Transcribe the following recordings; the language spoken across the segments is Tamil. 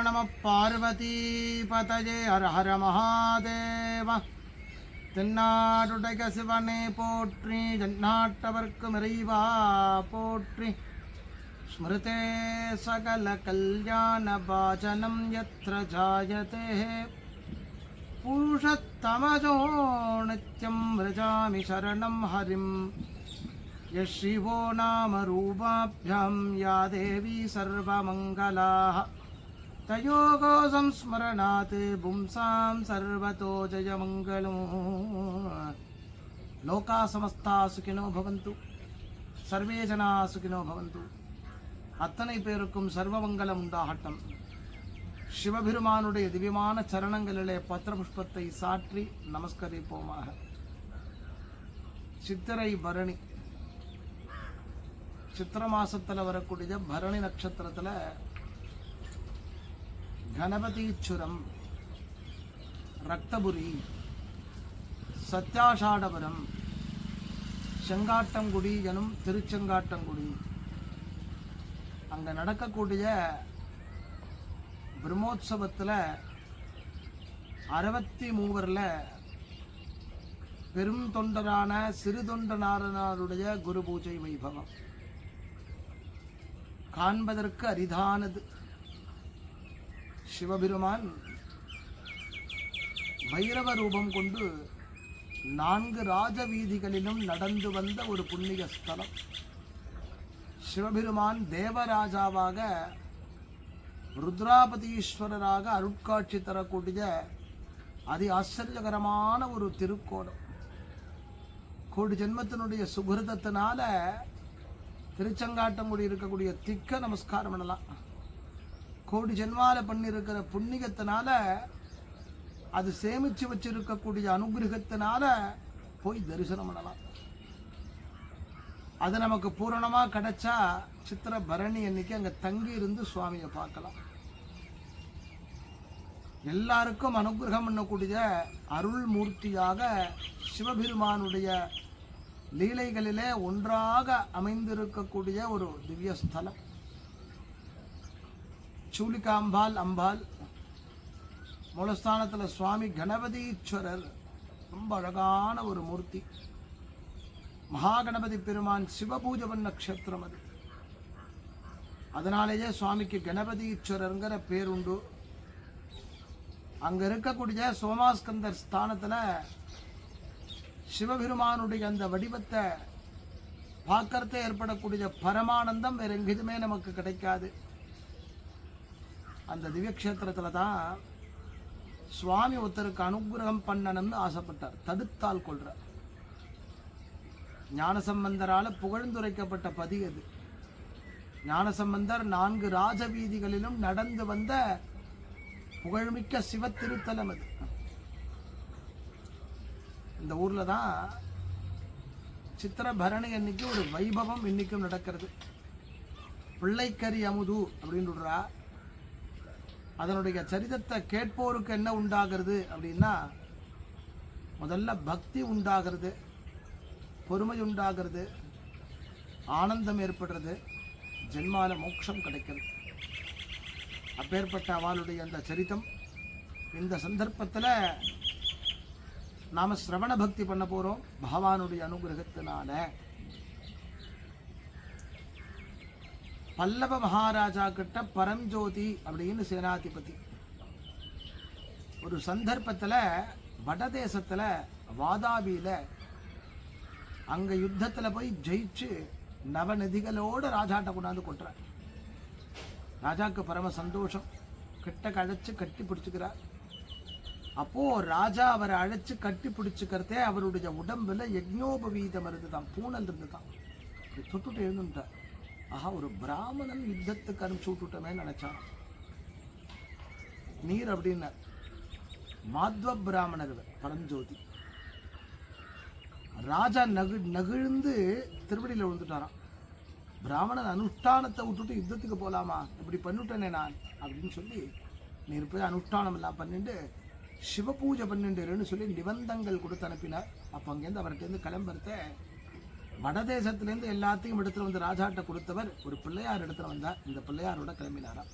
நம பார்வதி பதஜே ஹர ஹர மகாதேவ. தென்னாடுடைய சிவனே போற்றி, ஜன்னாட்டவர்க்கும் இறைவா போற்றி. ஸ்மிருதே சகல கல்யாண பாஜனம் யத்ர ஜாயதே புருஷத்தமஜோ நித்யம் விரஜாமி சரணம் ஹரிம். யஸ்ரீவோ நாம ரூபாभ्याम् யா தேவி சர்வமங்கலாः தயோகோ சம்ஸ்மரணாத் பும்சாம் சர்வதோ ஜயமங்கலம். லோகா சமஸ்தா சுகினோ பவந்து, சர்வே ஜனா சுகினோ பவந்து. அத்தனை பேருக்கும் சர்வமங்கலம் உண்டாகட்டும். சிவபெருமானுடைய திவ்யமான சரணங்களிலே பத்திர புஷ்பத்தை சாற்றி நமஸ்கரிப்போமாக. சித்திரை பரணி, சித்திர மாசத்தில் வரக்கூடிய பரணி நட்சத்திரத்தில் கணபதீச்சுரம், ரக்தபுரி, சத்யாஷாடபுரம், செங்காட்டங்குடி எனும் திருச்செங்காட்டங்குடி, அங்கே நடக்கக்கூடிய பிரம்மோற்சவத்தில் 63 பெரும் தொண்டரான சிறு தொண்டனாரனாருடைய குரு பூஜை வைபவம் காண்பதற்கு அரிதானது. சிவபெருமான் பைரவ ரூபம் கொண்டு 4 ராஜவீதிகளிலும் நடந்து வந்த ஒரு புண்ணிய ஸ்தலம். சிவபெருமான் தேவராஜாவாக ருத்ராபதீஸ்வரராக அருட்காட்சி தரக்கூடிய அதி ஆச்சரியகரமான ஒரு திருக்கோடம். கோடி ஜென்மத்தினுடைய சுகிருதத்தினால திருச்செங்காட்டங்குடி இருக்கக்கூடிய திக்க நமஸ்காரம் பண்ணலாம். கோடி ஜென்மால பண்ணியிருக்கிற புண்ணியத்தினால, அது சேமிச்சு வச்சிருக்கக்கூடிய அனுகிரகத்தினால போய் தரிசனம் பண்ணலாம். அது நமக்கு பூரணமாக கிடைச்சா சித்திர பரணி அன்னைக்கு அங்கே தங்கி இருந்து சுவாமியை பார்க்கலாம். எல்லாருக்கும் அனுகிரகம் பண்ணக்கூடிய அருள் மூர்த்தியாக சிவபெருமானுடைய லீலைகளிலே ஒன்றாக அமைந்திருக்கக்கூடிய ஒரு திவ்ய ஸ்தலம். சூலிகாம்பாள் அம்பாள் மூலஸ்தானத்தில் சுவாமி கணபதீஸ்வரர், ரொம்ப அழகான ஒரு மூர்த்தி. மகாகணபதி பெருமான் சிவபூஜை பண்ண நட்சத்திரம் அது. அதனாலேயே சுவாமிக்கு கணபதீஸ்வரருங்கிற பேருண்டு. அங்கே இருக்கக்கூடிய சோமாஸ்கந்தர் ஸ்தானத்தில் சிவபெருமானுடைய அந்த வடிவத்தை பார்க்கறதே ஏற்படக்கூடிய பரமானந்தம் வேற எங்கேயுமே நமக்கு கிடைக்காது. அந்த திவ்யக்ஷேத்திரத்தில் தான் சுவாமி ஒருத்தருக்கு அனுகிரகம் பண்ணணும்னு ஆசைப்பட்டார். தடுத்தால் கொள்றார். ஞானசம்பந்தரால் புகழ்ந்துரைக்கப்பட்ட பதி அது. ஞானசம்பந்தர் 4 ராஜவீதிகளிலும் நடந்து வந்த புகழ்மிக்க சிவ திருத்தலம் அது. இந்த ஊர்ல தான் சித்திர பரணி அன்னைக்கு ஒரு வைபவம் இன்னைக்கும் நடக்கிறது. பிள்ளைக்கறி அமுது அப்படின்றா. அதனுடைய சரிதத்தை கேட்போருக்கு என்ன உண்டாகிறது அப்படின்னா, முதல்ல பக்தி உண்டாகிறது, பொறுமை உண்டாகிறது, ஆனந்தம் ஏற்படுறது, ஜென்மால மோட்சம் கிடைக்கிறது. அப்பேற்பட்ட அவளுடைய அந்த சரிதம் இந்த சந்தர்ப்பத்தில் நாம சிரவண பக்தி பண்ண போறோம். பகவானுடைய அனுகிரகத்தினால பல்லவ மகாராஜா கிட்ட பரஞ்சோதி அப்படின்னு சேனாதிபதி ஒரு சந்தர்ப்பத்தில் வடதேசத்தில் வாதாபியில அங்க யுத்தத்தில் போய் ஜெயிச்சு நவநதிகளோட ராஜாட்ட கொண்டாந்து கொட்டுறார். ராஜாக்கு பரம சந்தோஷம். கிட்ட கழைச்சு கட்டி பிடிச்சுக்கிறார். அப்போ ராஜா அவரை அழைச்சு கட்டி பிடிச்சுக்கிறதே அவருடைய உடம்புல யஜ்ஞோபவீதம் இருந்துதான், பூனல் இருந்துதான். தொட்டுட்டு எழுந்துட்டார். ஆஹா, ஒரு பிராமணன் யுத்தத்துக்கு அனுப்பிச்சு விட்டுட்டோமே நினைச்சான். நீர் அப்படின்னா மாத்வ பிராமணர் பரஞ்சோதி. ராஜா நகிழ்ந்து திருவடியில் விழுந்துட்டாராம். பிராமணன் அனுஷ்டானத்தை விட்டுட்டு யுத்தத்துக்கு போகலாமா, இப்படி பண்ணிவிட்டேனே நான் அப்படின்னு சொல்லி, நீர் போய் அனுஷ்டானம் எல்லாம் பண்ணிட்டு சிவபூஜை பண்ணிட்டுருன்னு சொல்லி நிபந்தங்கள் கொடுத்து அனுப்பினார். அப்போ அங்கேருந்து அவர்கிட்டருந்து கிளம்புறத வடதேசத்திலேருந்து எல்லாத்தையும் எடுத்துகிட்டு வந்து ராஜாட்ட கொடுத்தவர் ஒரு பிள்ளையார் எடுத்துகிட்டு வந்தார். இந்த பிள்ளையாரோட கிளம்பினாராம்.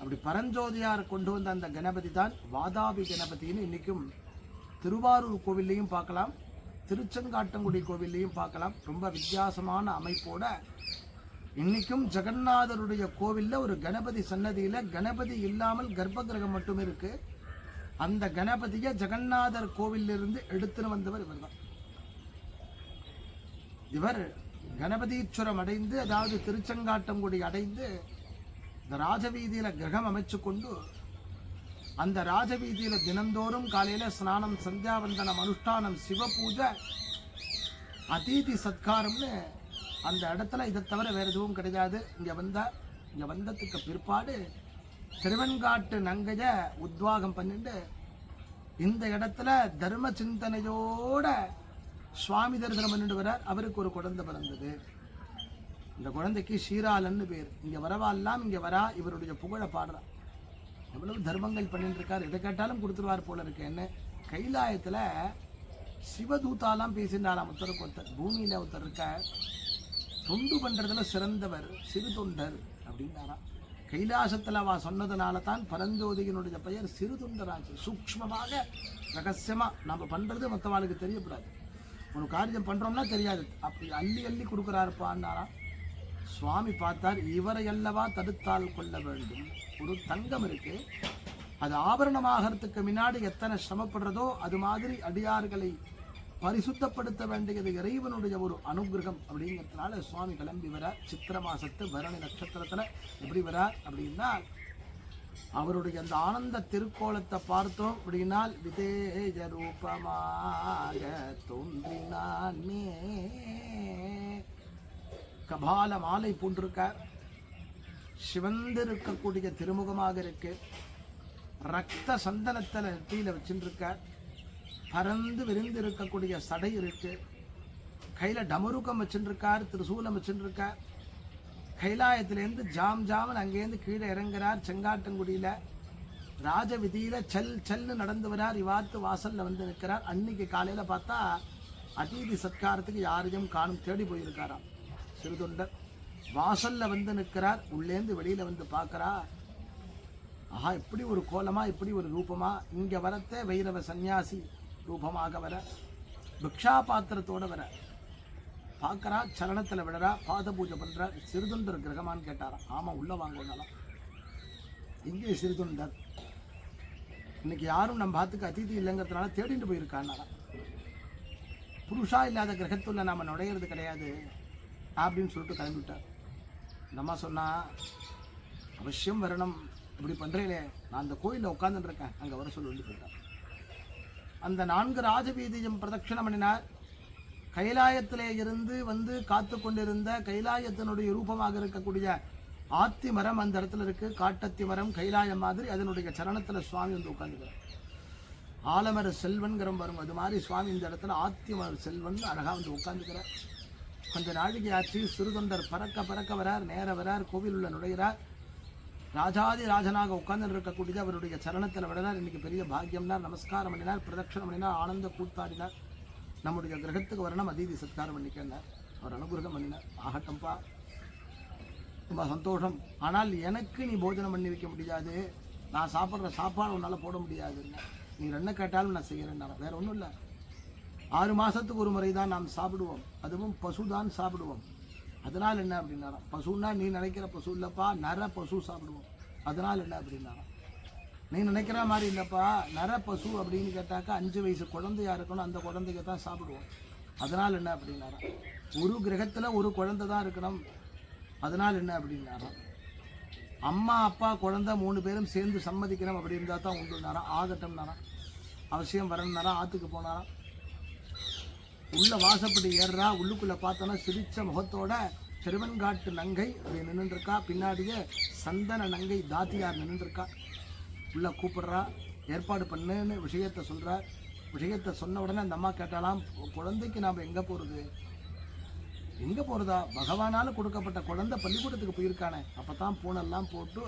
அப்படி பரஞ்சோதியார் கொண்டு வந்த அந்த கணபதி தான் வாதாபி கணபதினு இன்னைக்கும் திருவாரூர் கோவில்லையும் பார்க்கலாம், திருச்செங்காட்டங்குடி கோவில்லையும் பார்க்கலாம். ரொம்ப வித்தியாசமான அமைப்போட இன்னைக்கும் ஜெகநாதருடைய கோவில்ல ஒரு கணபதி சன்னதியில கணபதி இல்லாமல் கர்ப்ப கிரகம் மட்டுமே இருக்கு. அந்த கணபதியை ஜெகநாதர் கோவிலிருந்து எடுத்துன்னு வந்தவர் இவர் தான். இவர் கணபதீஸ்வரம் அடைந்து, அதாவது திருச்செங்காட்டங்குடி அடைந்து இந்த ராஜவீதியில கிரகம் அமைச்சு கொண்டு அந்த ராஜவீதியில தினந்தோறும் காலையில ஸ்நானம், சந்தியாவந்தனம், அனுஷ்டானம், சிவ பூஜை, அதிதி சத்காரம்னு அந்த இடத்துல இதை தவிர வேற எதுவும் கிடையாது. இங்க வந்ததுக்கு பிற்பாடு திருவெண்காட்டு நங்கைய உத்வாகம் பண்ணிட்டு இந்த இடத்துல தர்ம சிந்தனையோட சுவாமி தரிசனம் பண்ணிட்டு வரார். அவருக்கு ஒரு குழந்தை பிறந்தது. இந்த குழந்தைக்கு ஷீராலன்னு பேர். இங்க வரவாலாம் இங்க வரா இவருடைய புகழை பாடுறா. எவ்வளவு தர்மங்கள் பண்ணிட்டு இருக்காரு, எதை கேட்டாலும் கொடுத்துருவார் போல இருக்கு. என்ன கைலாயத்துல சிவதூத்தாலாம் பேசினாராம் ஒருத்தருக்கு ஒருத்தர். பூமியில ஒருத்தர் இருக்க தொண்டு பண்றதுல சிறந்தவர் சிறு தொண்டர் அப்படின்னாராம். கைலாசத்துல அவ சொன்னதுனால தான் பரஞ்சோதியினுடைய பெயர் சிறு தொண்டராச்சு. சூக்ஷ்மமாக ரகசியமா நம்ம பண்றது மற்றவாளுக்கு தெரியக்கூடாது. ஒரு காரியம் பண்றோம்னா தெரியாது, அப்படி அள்ளி அள்ளி கொடுக்குறாருப்பான்னாராம். சுவாமி பார்த்தார், இவரை அல்லவா தடுத்தால் கொள்ள வேண்டும். ஒரு தங்கம் இருக்கு, அது ஆபரணமாகறதுக்கு முன்னாடி எத்தனை சிரமப்படுறதோ அது மாதிரி அடியார்களை பரிசுத்தப்படுத்த வேண்டியது இறைவனுடைய ஒரு அனுகிரகம். அப்படிங்கிறதுனால சுவாமி கிளம்பி வரார். சித்திர மாசத்து பரணி நட்சத்திரத்துல எப்படி வரார் அப்படின்னா, அவருடைய அந்த ஆனந்த திருக்கோலத்தை பார்த்தோம் அப்படின்னால் விதேஜ ரூபமாக தோன்றினானே. கபால மாலை பூண்டிருக்கார், சிவந்திருக்கக்கூடிய திருமுகமாக இருக்கு, ரத்த சந்தனத்தில் நெற்றியில வச்சுருக்கார், பறந்து விரிந்து இருக்கக்கூடிய சடை இருக்கு, கையில டமருக்கம் வச்சுருக்கார், திரிசூலம் வச்சுருக்கார். கைலாயத்திலேருந்து ஜாம்னு அங்கேருந்து கீழே இறங்குறார். செங்காட்டங்குடியில ராஜவிதியில செல்னு நடந்து வரார். இவாத்து வாசல்ல வந்து நிற்கிறார். அன்னைக்கு காலையில பார்த்தா அதிதி சத்காரத்துக்கு யாரையும் காணும் தேடி போயிருக்காராம். சிறுதொண்டர் வாசல்ல வந்து நிற்கிறார். உள்ளேந்து வெளியில வந்து பார்க்கறா. ஆஹா, இப்படி ஒரு கோலமா, இப்படி ஒரு ரூபமா. இங்க வரத்தே வைரவ சன்னியாசி ரூபமாக வர, பிக்ஷா பாத்திரத்தோட வர பார்க்கறா. சரணத்துல விடறா, பாத பூஜை பண்றா. சிறுதொண்டர் கிரகமான்னு கேட்டாராம். ஆமா, உள்ள வாங்கலாம். இங்கே சிறுதொண்டர் இன்னைக்கு யாரும் நம்ம பாத்துக்கு அதிதி இல்லைங்கிறதுனால தேடிட்டு போயிருக்கான்னாரா. புருஷா இல்லாத கிரகத்துள்ள நாம நுழையிறது கிடையாது அப்படின்னு சொல்லிட்டு கிளம்பிவிட்டார். இந்த அம்மா சொன்னா, அவசியம் வரணும், இப்படி பண்றீங்களே, நான் அந்த கோயிலில் உட்கார்ந்துட்டு இருக்கேன், அங்க வர சொல்லி போயிட்டார். அந்த 4 ராஜவீதியும் பிரதட்சணம் பண்ணினார். கைலாயத்திலே இருந்து வந்து காத்து கொண்டிருந்த கைலாயத்தினுடைய ரூபமாக இருக்கக்கூடிய ஆத்தி மரம் அந்த இடத்துல இருக்கு. காட்டத்தி மரம் கைலாயம் மாதிரி. அதனுடைய சரணத்துல சுவாமி வந்து உட்காந்துக்கிறார். ஆலமர செல்வன்கிற வரும், அது மாதிரி சுவாமி இந்த இடத்துல ஆத்தி மர செல்வன் அழகா வந்து உட்காந்துக்கிறார். கொஞ்ச நாளைக்கு ஆச்சு. சிறுதொண்டர் பறக்க வரார், நேர வரார், கோவில் உள்ள நுழைகிறார். ராஜாதி ராஜனாக உட்கார்ந்து இருக்கக்கூடிய அவருடைய சரணத்தில் விடனார். இன்னைக்கு பெரிய பாக்கியம்னார். நமஸ்காரம் பண்ணினார், பிரதட்சணம் பண்ணினார், ஆனந்த கூத்தாடினார். நம்முடைய கிரகத்துக்கு வரணும், அதிதி சத்காரம் பண்ணிக்கிறார். அவர் அனுகிரகம் பண்ணினார். ஆகட்டம்பா, ரொம்ப சந்தோஷம். ஆனால் எனக்கு நீ போஜனம் பண்ணி வைக்க முடியாது, நான் சாப்பிட்ற சாப்பாடு உன்னால் போட முடியாதுன்னு. நீ என்ன கேட்டாலும் நான் செய்கிறேன். வேற ஒன்றும் இல்லை, 6 மாதத்துக்கு ஒரு முறை தான் நாம் சாப்பிடுவோம், அதுவும் பசு தான் சாப்பிடுவோம். அதனால் என்ன அப்படின்னாராம். பசுன்னா நீ நினைக்கிற பசு இல்லைப்பா, நர பசு சாப்பிடுவோம். அதனால் என்ன அப்படின்னாராம். நீ நினைக்கிற மாதிரி இல்லைப்பா, நர பசு அப்படின்னு கேட்டாக்கா 5 வயசு குழந்தையா இருக்கணும், அந்த குழந்தைக்கு தான் சாப்பிடுவோம். அதனால் என்ன அப்படின்னாராம். ஒரு கிரகத்தில் ஒரு குழந்தை தான் இருக்கணும், அதனால் என்ன அப்படின்னாராம். அம்மா அப்பா குழந்தை 3 பேரும் சேர்ந்து சம்மதிக்கணும், அப்படி இருந்தால் தான் உண்டுனாராம். ஆகட்டம்னாராம். அவசியம் வரணுன்னாராம். ஆற்றுக்கு போனாராம். உள்ள வாசப்படி ஏறுறா. உள்ளுக்குள்ள பார்த்தோன்னா சிரிச்ச முகத்தோட திருவெண்காட்டு நங்கை அப்படி நின்றுருக்கா. பின்னாடியே சந்தன நங்கை தாத்தியார் நின்றுருக்கா. உள்ள கூப்பிடுறா, ஏற்பாடு பண்ணுன்னு விஷயத்த சொல்றார். விஷயத்த சொன்ன உடனே அந்த அம்மா கேட்டாலாம், குழந்தைக்கு நாம் எங்கே போகிறது? எங்கே போகிறதா? பகவானால் கொடுக்கப்பட்ட குழந்தை பள்ளிக்கூடத்துக்கு போயிருக்கானே. அப்போ தான் பூனெல்லாம் போட்டு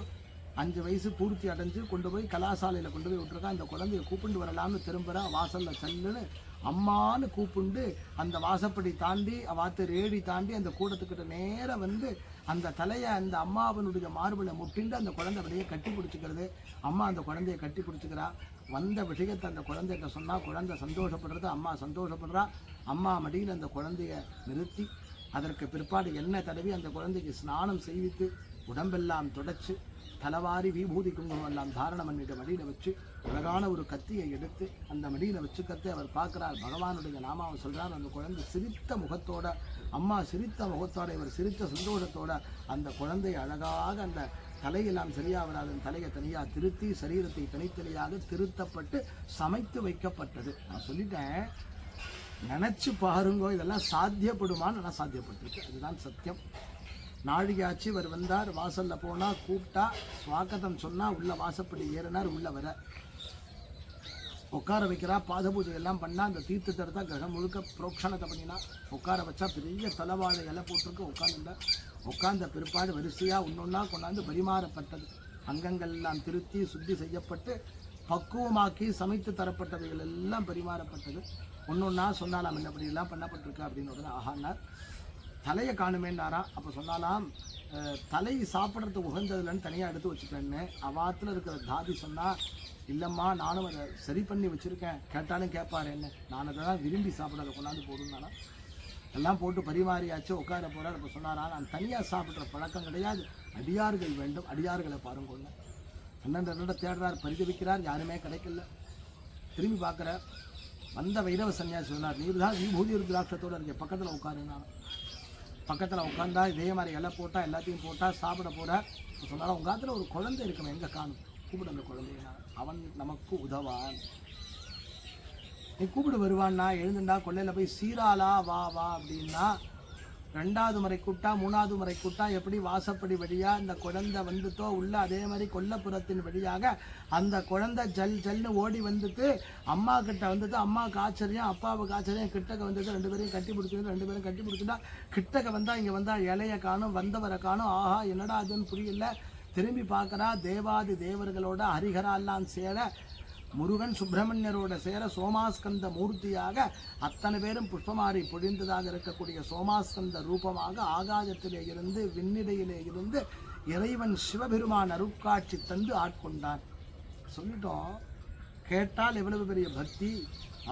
5 வயசு பூர்த்தி அடைஞ்சு கொண்டு போய் கலாசாலையில் கொண்டு போய் விட்டுருக்கா. இந்த குழந்தைய கூப்பிண்டு வரலாம்னு திரும்புகிறா. வாசலில் செல்லுன்னு அம்மானு கூப்பிண்டு அந்த வாசப்படி தாண்டி வாத்து ரேடி தாண்டி அந்த கூடத்துக்கிட்ட நேரம் வந்து அந்த தலையை அந்த அம்மாவனுடைய மார்பில் முட்டிண்டு அந்த குழந்தை அப்படியே கட்டி பிடிச்சிக்கிறது. அம்மா அந்த குழந்தைய கட்டி பிடிச்சிக்கிறா. வந்த விஷயத்தை அந்த குழந்தைகிட்ட சொன்னால் குழந்தை சந்தோஷப்படுறது, அம்மா சந்தோஷப்படுறா. அம்மா மடியில் அந்த குழந்தைய நிறுத்தி அதற்கு பிற்பாடு எண்ணெய் தடவி அந்த குழந்தைக்கு ஸ்நானம் செய்வித்து உடம்பெல்லாம் தொடச்சு தலவாரி விபூதி குங்குமம் எல்லாம் தாரணம் பண்ணிட்டு மடியில் வச்சு அழகான ஒரு கத்தியை எடுத்து அந்த மடியில் வச்சுக்கத்தை அவர் பார்க்குறார். பகவானுடைய நாமாவை சொல்கிறார். அந்த குழந்தை சிரித்த முகத்தோட, அம்மா சிரித்த முகத்தோட, இவர் சிரித்த சந்தோஷத்தோட அந்த குழந்தை அழகாக அந்த தலையெல்லாம் சரியாக வராது தலையை தனியாக திருத்தி சரீரத்தை தனித்தனியாக திருத்தப்பட்டு சமைத்து வைக்கப்பட்டது. நான் சொல்லிட்டேன், நினச்சி பாருங்கோ, இதெல்லாம் சாத்தியப்படுமான்னு நான் சாத்தியப்பட்டிருக்கு. அதுதான் சத்தியம். நாழிகாட்சி இவர் வந்தார், வாசலில் போனால் கூப்பிட்டா ஸ்வாகதம் சொன்னால் உள்ள வாசப்படி ஏறினார். உள்ள வர உட்கார வைக்கிறா, பாத பூஜை எல்லாம் பண்ணால் அந்த தீர்த்த தரத்தா கிரகம் முழுக்க புரோக்ஷணத்தை பண்ணினா. உட்கார வச்சா பெரிய தலைவாழை இலை போட்டிருக்கு. உட்கார்ந்த பிற்பாடு வரிசையாக ஒன்றொன்னா கொண்டாந்து பரிமாறப்பட்டது. அங்கங்கள் எல்லாம் திருத்தி சுத்தி செய்யப்பட்டு பக்குவமாக்கி சமைத்து தரப்பட்டவைகள் எல்லாம் பரிமாறப்பட்டது. ஒன்றொன்னா சொன்னாலாம் என்ன அப்படிலாம் பண்ணப்பட்டிருக்கு அப்படின்னு உடனே ஆகானார். தலையை காணுமேன்னாராம். அப்போ சொன்னாலாம், தலை சாப்பிட்றதுக்கு உகந்ததுலன்னு தனியாக எடுத்து வச்சுட்டேன்னு. அவாத்தில் இருக்கிற தாதி சொன்னால், இல்லைம்மா நானும் அதை சரி பண்ணி வச்சுருக்கேன், கேட்டாலும் கேட்பாரு என்ன, நான் அதை தான் விரும்பி சாப்பிட அதை கொண்டாந்து போடுனானா. எல்லாம் போட்டு பரிமாறியாச்சு, உட்கார போகிறார். அப்போ சொன்னாரா, நான் தனியாக சாப்பிட்ற பழக்கம் கிடையாது, அடியார்கள் வேண்டும், அடியார்களை பாருங்கொள்ள. அண்ணன் தேடுறார், பரிதவிக்கிறார், யாருமே கிடைக்கல. திரும்பி பார்க்குறார். வந்த வைரவ சன்னியாசி சொன்னார், நீர் தான் விபூதி ருத்ராட்சத்தோடு இருக்க, பக்கத்தில் உட்காருனாலும். பக்கத்தில் உட்காந்தா இதே மாதிரி இலை போட்டால் எல்லாத்தையும் போட்டால் சாப்பிட போகிறார். சொன்னாலும் உங்கள் காலத்தில் ஒரு குழந்தை இருக்கணும், எங்கே காணும், கூப்பிடு அந்த குழந்தைய, அவன் நமக்கு உதவான். நீ கூப்பிடு வருவான்னா எழுந்துண்டா கொள்ளையில் போய் சீராளா வா வா அப்படின்னா, ரெண்டாவது முறை கூட்டா மூணாவது முறை கூட்டா எப்படி வாசப்படி வழியாக இந்த குழந்தை வந்துட்டோ உள்ள அதே மாதிரி கொல்லப்புறத்தின் வழியாக அந்த குழந்தை ஜல் ஜல்னு ஓடி வந்துட்டு அம்மா கிட்ட வந்துட்டு, அம்மாவுக்கு ஆச்சரியம் அப்பாவுக்கு ஆச்சரியம், கிட்டக்க வந்துட்டு ரெண்டு பேரையும் கட்டி பிடிச்சிருந்து, ரெண்டு பேரும் கட்டி பிடிச்சிட்டா. கிட்டக்க வந்தால் இங்கே வந்தால் இலையை காணும், வந்தவரை காணும். ஆஹா என்னடா அதுன்னு புரியல. திரும்பி பார்க்குறா, தேவாதி தேவர்களோட ஹரிஹரால்லாம் சேர, முருகன் சுப்பிரமணியரோட சேர சோமாஸ்கந்த மூர்த்தியாக அத்தனை பேரும் புஷ்பமாரி பொழிந்ததாக இருக்கக்கூடிய சோமாஸ்கந்த ரூபமாக ஆகாயத்திலே இருந்து விண்ணிடையிலே இருந்து இறைவன் சிவபெருமான் அருட்காட்சி தந்து ஆட்கொண்டான். சொல்லிட்டோம், கேட்டால் எவ்வளவு பெரிய பக்தி.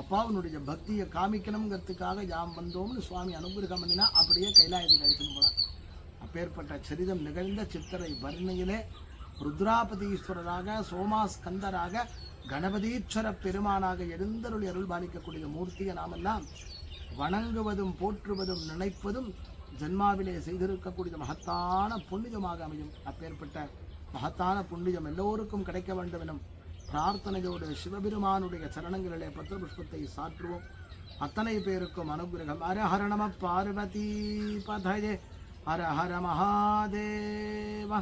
அப்பாவனுடைய பக்தியை காமிக்கணுங்கிறதுக்காக யாம் வந்தோம்னு சுவாமி அனுகிரகம் பண்ணினா அப்படியே கைலாயத்துக்கு அழைச்சின்னு போனார். அப்பேற்பட்ட சரிதம் நிகழ்ந்த சித்திரை வர்ணையிலே ருத்ராபதீஸ்வரராக சோமாஸ்கந்தராக கணபதீஸ்வர பெருமானாக எழுந்தருளி அருள் பாலிக்கக்கூடிய மூர்த்தியை நாமெல்லாம் வணங்குவதும் போற்றுவதும் நினைப்பதும் ஜன்மாவிலே செய்திருக்கக்கூடிய மகத்தான புண்ணியமாக அமையும். அப்பேற்பட்ட மகத்தான புண்ணியம் எல்லோருக்கும் கிடைக்க வேண்டும் எனும் பிரார்த்தனையோடு சிவபெருமானுடைய சரணங்களிலே பத்திர புஷ்பத்தை சாற்றுவோம். அத்தனை பேருக்கும் அனுகிரகம். ஹர ஹர நம பார்வதி பதயே, ஹர ஹர மகாதேவ.